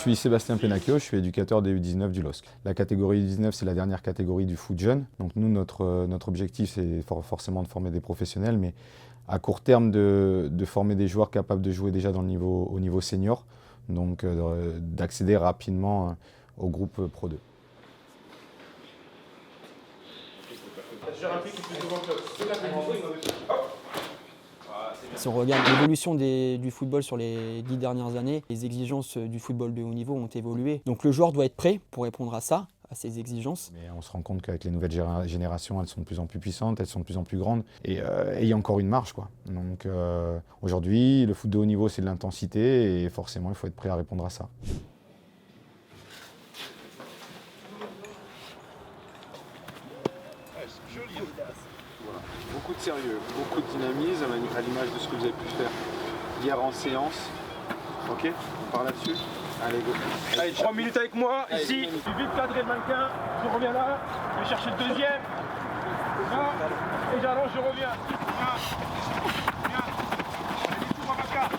suis Sébastien Penacchio, je suis éducateur des U19 du LOSC. La catégorie U19, c'est la dernière catégorie du foot jeune. Donc nous, notre objectif, c'est forcément de former des professionnels, mais à court terme, de former des joueurs capables de jouer déjà au niveau senior, donc d'accéder rapidement au groupe Pro 2. Si on regarde l'évolution du football sur les 10 dernières années, les exigences du football de haut niveau ont évolué. Donc le joueur doit être prêt pour répondre à ça, à ces exigences. Mais on se rend compte qu'avec les nouvelles générations, elles sont de plus en plus puissantes, elles sont de plus en plus grandes. Et il y a encore une marge, quoi. Donc aujourd'hui, le foot de haut niveau, c'est de l'intensité et forcément, il faut être prêt à répondre à ça. Beaucoup de sérieux, beaucoup de dynamisme, à l'image de ce que vous avez pu faire hier en séance. Ok, on part là-dessus. Allez, go. Allez, 3 minutes avec moi, allez, ici. Je vais vite cadrer le mannequin, je reviens là, je vais chercher le deuxième. Là, et j'allonge, je reviens. Viens. Allez, tout ma carte.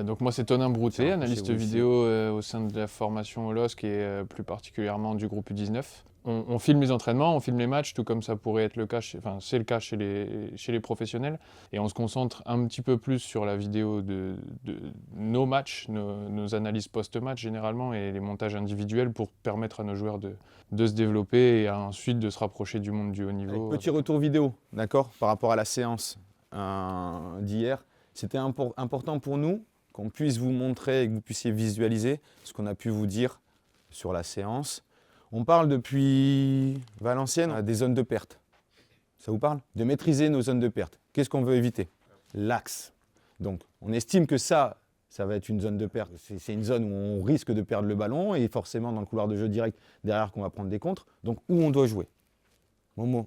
Donc moi c'est Tonin Broutet, analyste vous vidéo au sein de la formation au LOSC et plus particulièrement du groupe U19. On filme les entraînements, on filme les matchs, tout comme ça pourrait être le cas, c'est le cas chez les professionnels. Et on se concentre un petit peu plus sur la vidéo de nos matchs, nos analyses post-match généralement et les montages individuels pour permettre à nos joueurs de se développer et ensuite de se rapprocher du monde du haut niveau. Petit retour vidéo, d'accord, par rapport à la séance d'hier. C'était important pour nous qu'on puisse vous montrer et que vous puissiez visualiser ce qu'on a pu vous dire sur la séance. On parle depuis Valenciennes des zones de perte. Ça vous parle? De maîtriser nos zones de perte. Qu'est-ce qu'on veut éviter? L'axe. Donc on estime que ça va être une zone de perte. C'est une zone où on risque de perdre le ballon et forcément dans le couloir de jeu direct derrière qu'on va prendre des contres. Donc où on doit jouer? Momo,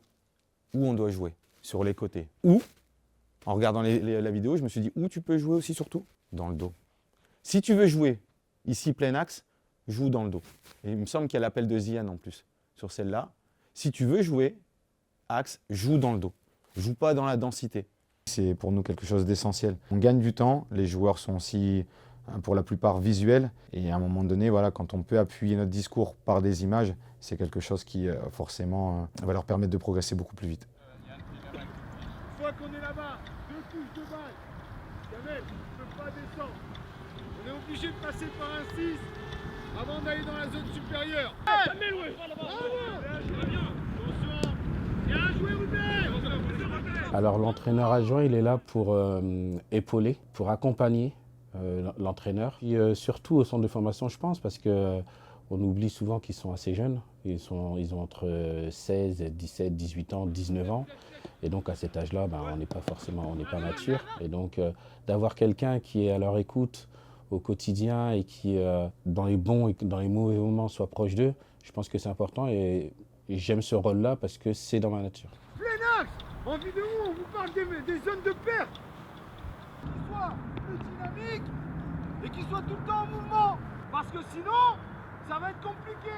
où on doit jouer? Sur les côtés. Où? En regardant la vidéo, je me suis dit, où tu peux jouer aussi surtout? Dans le dos. Si tu veux jouer ici plein axe, joue dans le dos. Et il me semble qu'il y a l'appel de Zian en plus sur celle-là. Si tu veux jouer axe, joue dans le dos. Joue pas dans la densité. C'est pour nous quelque chose d'essentiel. On gagne du temps, les joueurs sont aussi pour la plupart visuels. Et à un moment donné, voilà, quand on peut appuyer notre discours par des images, c'est quelque chose qui forcément va leur permettre de progresser beaucoup plus vite. Une fois qu'on est là-bas, 2 touches de balle. Jamel, tu ne peux pas descendre. On est obligé de passer par un 6 avant d'aller dans la zone supérieure. Jamel, ouais, va là-bas. Attention. Bien joué, Ruben. Alors l'entraîneur adjoint, il est là pour épauler, pour accompagner l'entraîneur. Et surtout au centre de formation, je pense, parce qu'on oublie souvent qu'ils sont assez jeunes. Ils ont entre 16, 17, 18 ans, 19 ans. Et donc à cet âge-là, on n'est pas mature. Et donc d'avoir quelqu'un qui est à leur écoute au quotidien et qui, dans les bons et dans les mauvais moments, soit proche d'eux, je pense que c'est important et j'aime ce rôle-là parce que c'est dans ma nature. Plein axe. En vidéo, on vous parle des zones de perte. Qu'ils soient plus dynamiques et qu'ils soient tout le temps en mouvement. Parce que sinon, ça va être compliqué.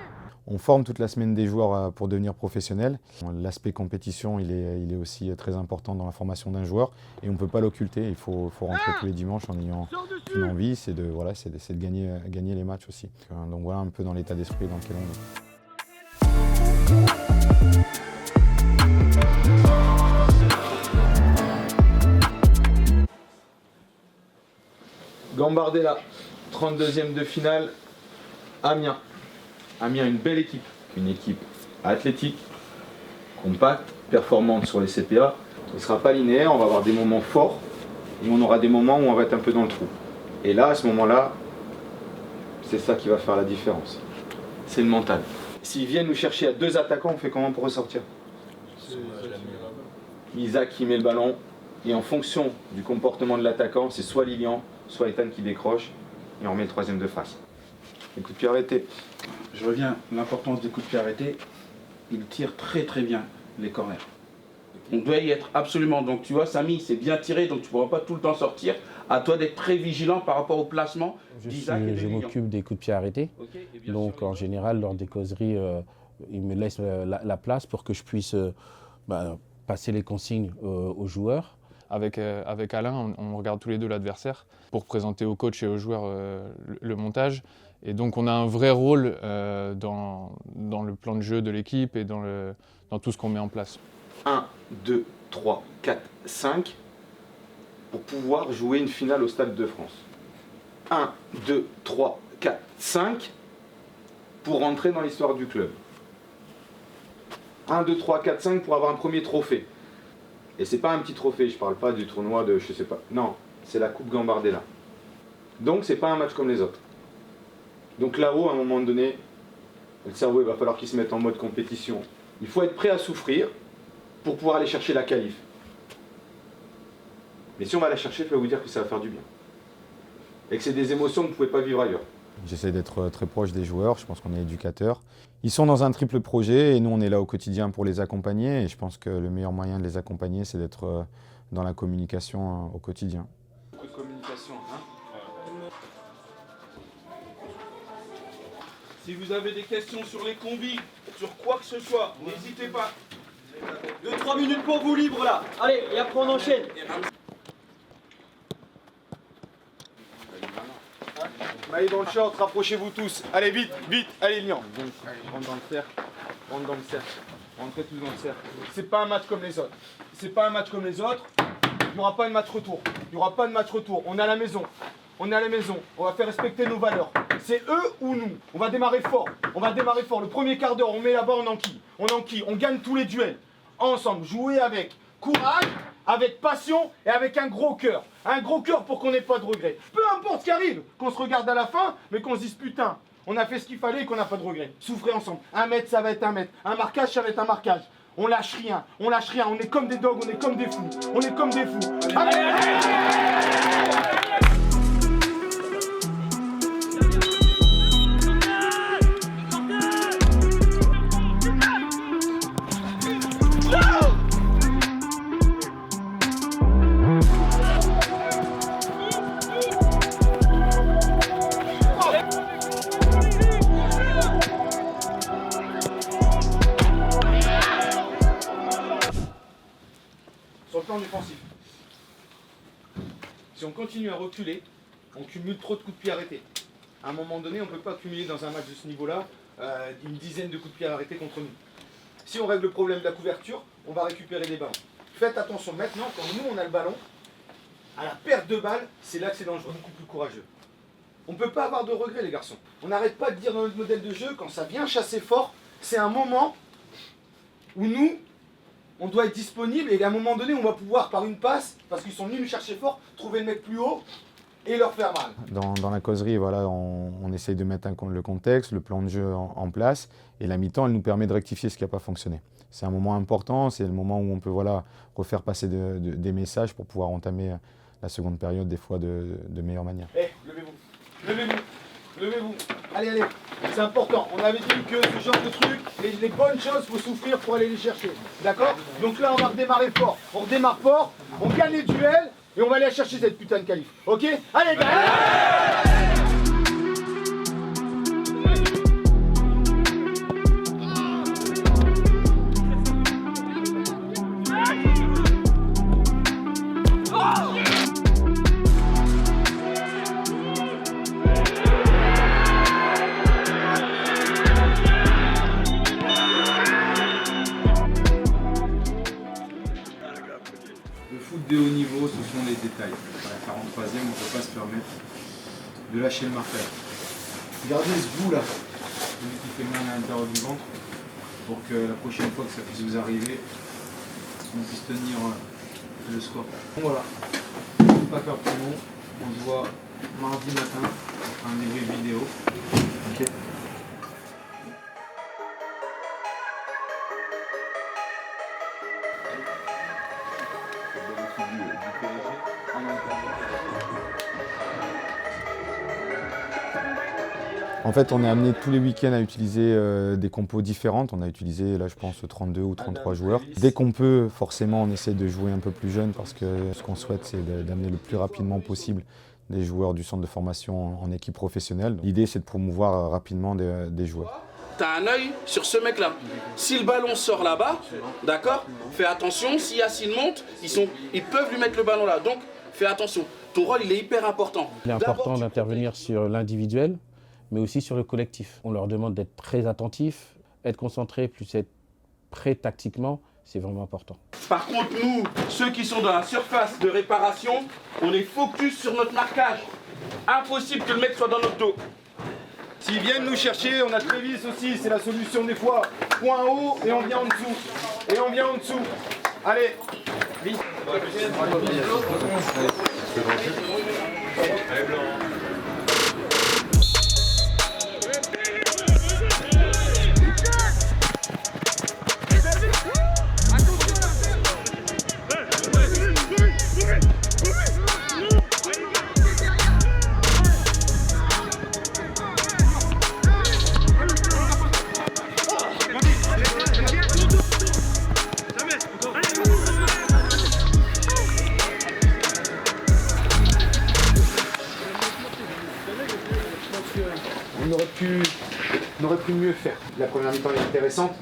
On forme toute la semaine des joueurs pour devenir professionnels. L'aspect compétition, il est aussi très important dans la formation d'un joueur et on ne peut pas l'occulter. Il faut rentrer tous les dimanches en ayant une envie, c'est de gagner les matchs aussi. Donc voilà un peu dans l'état d'esprit dans lequel on est. Gambardella, 32e de finale, Amiens. Amiens, une belle équipe. Une équipe athlétique, compacte, performante sur les CPA. Il ne sera pas linéaire, on va avoir des moments forts et on aura des moments où on va être un peu dans le trou. Et là, à ce moment-là, c'est ça qui va faire la différence. C'est le mental. S'ils viennent nous chercher à 2 attaquants, on fait comment pour ressortir? Isaac qui met le ballon et en fonction du comportement de l'attaquant, c'est soit Lilian, soit Ethan qui décroche et on remet le 3e de face. Les coups de pied arrêtés. Je reviens, l'importance des coups de pied arrêtés, il tire très très bien les corners. On doit y être absolument. Donc tu vois, Samy, c'est bien tiré, donc tu ne pourras pas tout le temps sortir. À toi d'être très vigilant par rapport au placement d'Isaac et de Je Lilian. m'occupe des coups de pied arrêtés. Okay, Donc en général, lors des causeries, il me laisse la place pour que je puisse passer les consignes aux joueurs. avec Alain, on regarde tous les deux l'adversaire pour présenter aux coachs et aux joueurs le montage. Et donc on a un vrai rôle dans le plan de jeu de l'équipe et dans tout ce qu'on met en place. 1, 2, 3, 4, 5 pour pouvoir jouer une finale au Stade de France. 1, 2, 3, 4, 5 pour rentrer dans l'histoire du club. 1, 2, 3, 4, 5 pour avoir un premier trophée. Et c'est pas un petit trophée, je parle pas du tournoi de je sais pas. Non, c'est la Coupe Gambardella. Donc c'est pas un match comme les autres. Donc là-haut, à un moment donné, le cerveau il va falloir qu'il se mette en mode compétition. Il faut être prêt à souffrir pour pouvoir aller chercher la qualif. Mais si on va la chercher, je peux vous dire que ça va faire du bien. Et que c'est des émotions que vous ne pouvez pas vivre ailleurs. J'essaie d'être très proche des joueurs, je pense qu'on est éducateurs. Ils sont dans un triple projet et nous on est là au quotidien pour les accompagner. Et je pense que le meilleur moyen de les accompagner, c'est d'être dans la communication au quotidien. Beaucoup de communication, hein. Si vous avez des questions sur les combis, sur quoi que ce soit, n'hésitez pas. 2-3 minutes pour vous libre là. Allez, et après on enchaîne. Maillez dans le short, rapprochez-vous tous. Allez vite, vite, allez Lyon. Rentre dans le cercle, rentre dans le cercle. Rentrez tous dans le cercle. C'est pas un match comme les autres. C'est pas un match comme les autres. Il n'y aura pas de match retour. Il n'y aura pas de match retour. On est à la maison. On est à la maison. On va faire respecter nos valeurs. C'est eux ou nous. On va démarrer fort. On va démarrer fort. Le premier quart d'heure, on met là-bas, on enquille. On enquille. On gagne tous les duels. Ensemble. Jouer avec courage, avec passion et avec un gros cœur. Un gros cœur pour qu'on n'ait pas de regrets. Peu importe ce qui arrive, qu'on se regarde à la fin, mais qu'on se dise putain, on a fait ce qu'il fallait et qu'on n'a pas de regrets. Souffrez ensemble. 1 mètre, ça va être 1 mètre. Un marquage, ça va être un marquage. On lâche rien. On lâche rien. On est comme des dogs, on est comme des fous. On est comme des fous. Allez. Sur le plan défensif, si on continue à reculer, on cumule trop de coups de pied arrêtés. À un moment donné, on ne peut pas cumuler dans un match de ce niveau-là une dizaine de coups de pied arrêtés contre nous. Si on règle le problème de la couverture, on va récupérer des ballons. Faites attention maintenant, quand nous on a le ballon, à la perte de balle, c'est là que c'est dangereux, beaucoup plus courageux. On ne peut pas avoir de regrets les garçons. On n'arrête pas de dire dans notre modèle de jeu, quand ça vient chasser fort, c'est un moment où nous, on doit être disponible et à un moment donné, on va pouvoir, par une passe, parce qu'ils sont venus nous chercher fort, trouver le mec plus haut et leur faire mal. Dans la causerie, voilà, on essaye de mettre le contexte, le plan de jeu en place. Et la mi-temps, elle nous permet de rectifier ce qui n'a pas fonctionné. C'est un moment important, c'est le moment où on peut refaire passer des messages pour pouvoir entamer la seconde période des fois de meilleure manière. Levez-vous, levez-vous, levez-vous. Allez, allez, c'est important. On avait dit que ce genre de trucs, les bonnes choses, il faut souffrir pour aller les chercher. D'accord? Donc là, on va redémarrer fort. On redémarre fort, on gagne les duels et on va aller chercher cette putain de qualif. Ok? Allez, gars! Le foot de haut niveau, ce sont les détails. À la 43e, on ne peut pas se permettre de lâcher le marquage. Gardez ce bout là, celui qui fait mal à l'intérieur du ventre, pour que la prochaine fois que ça puisse vous arriver, on puisse tenir le score. Voilà, pas faire plus long, on se voit mardi matin, on fera un débrief vidéo. Ok. En fait, on est amené tous les week-ends à utiliser des compos différentes. On a utilisé, là, je pense, 32 ou 33 joueurs. Dès qu'on peut, forcément, on essaie de jouer un peu plus jeune parce que ce qu'on souhaite, c'est d'amener le plus rapidement possible des joueurs du centre de formation en équipe professionnelle. L'idée, c'est de promouvoir rapidement des joueurs. tu as un œil sur ce mec-là. Si le ballon sort là-bas, d'accord, fais attention, si Yacine monte, ils peuvent lui mettre le ballon là. Donc, fais attention. Ton rôle, il est hyper important. Il est important d'intervenir sur l'individuel, mais aussi sur le collectif. On leur demande d'être très attentifs, être concentrés, plus être prêts tactiquement, c'est vraiment important. Par contre, nous, ceux qui sont dans la surface de réparation, on est focus sur notre marquage. Impossible que le mec soit dans notre dos. S'ils viennent nous chercher, on a Trévis aussi, c'est la solution des fois. Point haut et on vient en dessous. Et on vient en dessous. Allez, vite. Allez, blanc. On aurait pu mieux faire. La première mi-temps est intéressante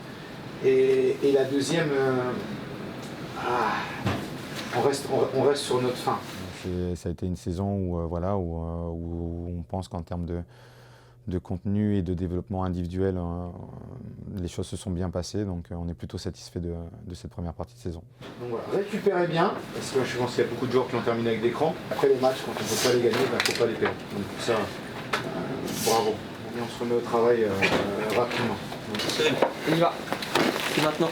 et la deuxième, on reste sur notre fin. Ça a été une saison où on pense qu'en termes de contenu et de développement individuel, les choses se sont bien passées, donc on est plutôt satisfait de cette première partie de saison. Donc voilà, récupérez bien, parce que je pense qu'il y a beaucoup de joueurs qui ont terminé avec des crampes. Après les matchs, quand on ne peut pas les gagner, il ne faut pas les perdre. Donc pour ça, bravo. Et on se remet au travail rapidement. On y va, c'est maintenant.